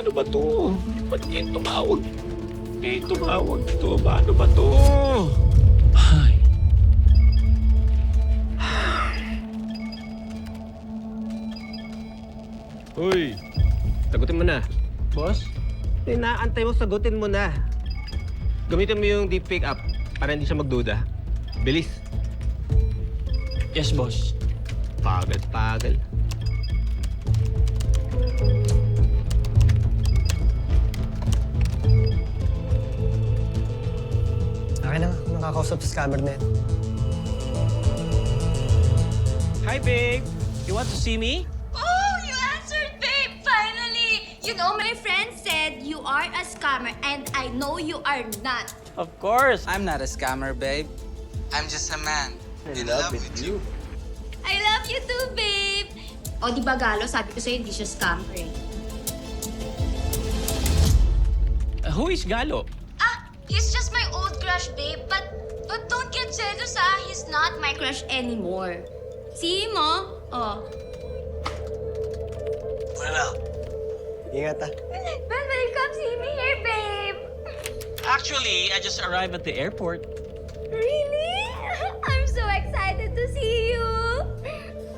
Paano ba to? Ba't ngayon tumawag? Ngayon tumawag to. Paano ba to? Ay. Uy, sagutin mo na. Boss? Inaantay mo, sagutin mo na. Gamitin mo yung deepfake app para hindi siya magduda. Bilis. Yes, boss. Pagal. Akin na, nakakausap sa scammer na yan. Hi, babe. You want to see me? Oh, you answered, babe! Finally! You know, my friend said you are a scammer, and I know you are not. Of course. I'm not a scammer, babe. I'm just a man in love with you. I love you too, babe! O, di ba, Galo? Sabi ko sa'yo, hindi siya scammer eh. Who is Galo? Ah, he's just my old crush, babe. But don't get jealous, ah. He's not my crush anymore. See mo? Oh. Well, ingat ah. Well, welcome. See me here, babe. Actually, I just arrived at the airport. Really? I'm so excited to see you.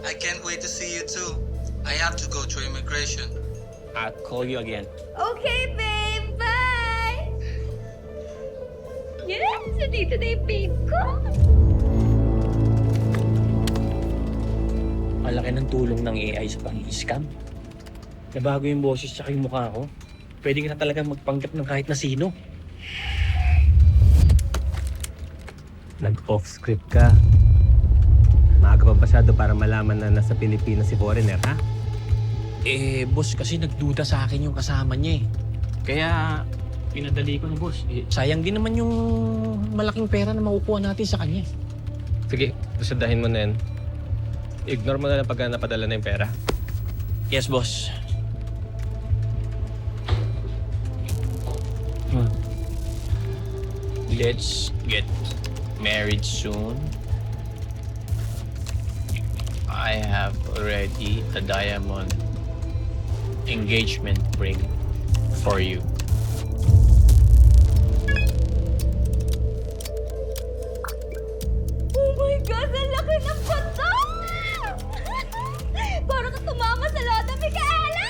I can't wait to see you too. I have to go through immigration. I'll call you again. Okay, babe. Bye! Yes! So dito na yung babe ko. Malaki ng tulong ng AI sa pang-i-scam. Nabago yung boses tsaka yung mukha ko. Pwede ka na talaga magpanggap ng kahit na sino. Nag-off script ka. Maaga pa masyado para malaman na nasa Pilipinas si foreigner, ha? Eh, boss, kasi nagduda sa akin yung kasama niya eh. Kaya, pinadali ko na, boss. Eh, sayang din naman yung malaking pera na makukuha natin sa kanya. Sige, pasadahin mo na yan. Ignore mo na lang pag napadala na yung pera. Yes, boss. Let's get married soon. I have already a diamond engagement ring for you. Oh my God! Ang laki ng bata! Parang ka tumama sa loto, Micaela!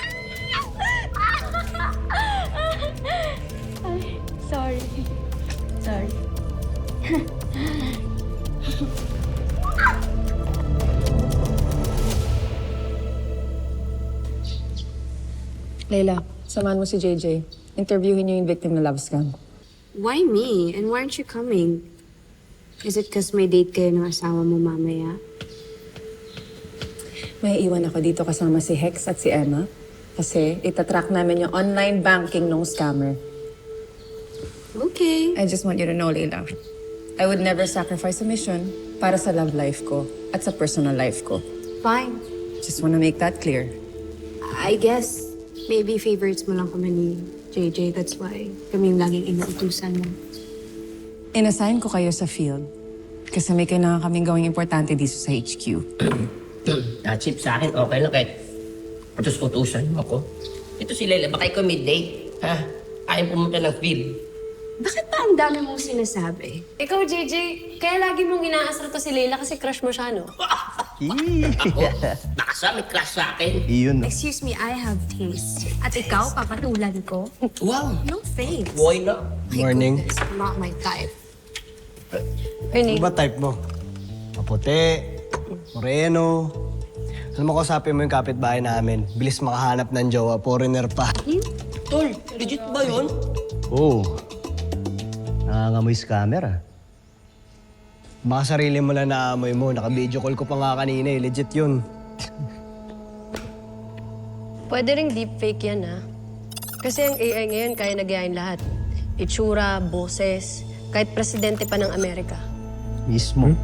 Ay, sorry. Sorry. Layla, samahan mo si JJ. Interviewin niyo yung victim na love scam. Why me? And why aren't you coming? Is it because may date kayo ng asawa mo mamaya? May iwan ako dito kasama si Hex at si Emma. Kasi itatrack namin yung online banking ng scammer. Okay. I just want you to know, Layla. I would never sacrifice a mission para sa love life ko at sa personal life ko. Fine. Just wanna make that clear. I guess maybe favorites mo lang kami ni JJ. That's why kami yung laging inuutusan mo. Inassign ko kayo sa field. Kasi may kailangan kaming gawing importante dito sa HQ. Chip, sa akin, okay lang kahit utos-utusan mo ako. Ito si Layla, baka ikaw midday. Ha? Ayaw pumunta ng field. Bakit pa ang dami mong sinasabi? Ikaw, JJ, kaya lagi mong inaasar to si Leila kasi crush mo siya, no? Ako, baka sa may crush sa akin. Excuse me, I have taste. At ikaw, papatulan ko? Wow, No thanks. why not? Morning. Goodness, not my type. Ano ba type mo? Maputi, moreno. Alam mo, kausapin mo yung kapitbahay namin. Bilis makahanap ng jowa, foreigner pa. Tol, legit ba yun? Oo. Nangangamoy scammer ah. Baka sarili mo lang naamoy mo. Naka-video call ko pa nga kanina eh. Legit yun. Pwede ring deepfake yan, ha? Kasi ang AI ngayon kaya nagayain lahat. Itsura, boses, kahit presidente pa ng Amerika. Mismo.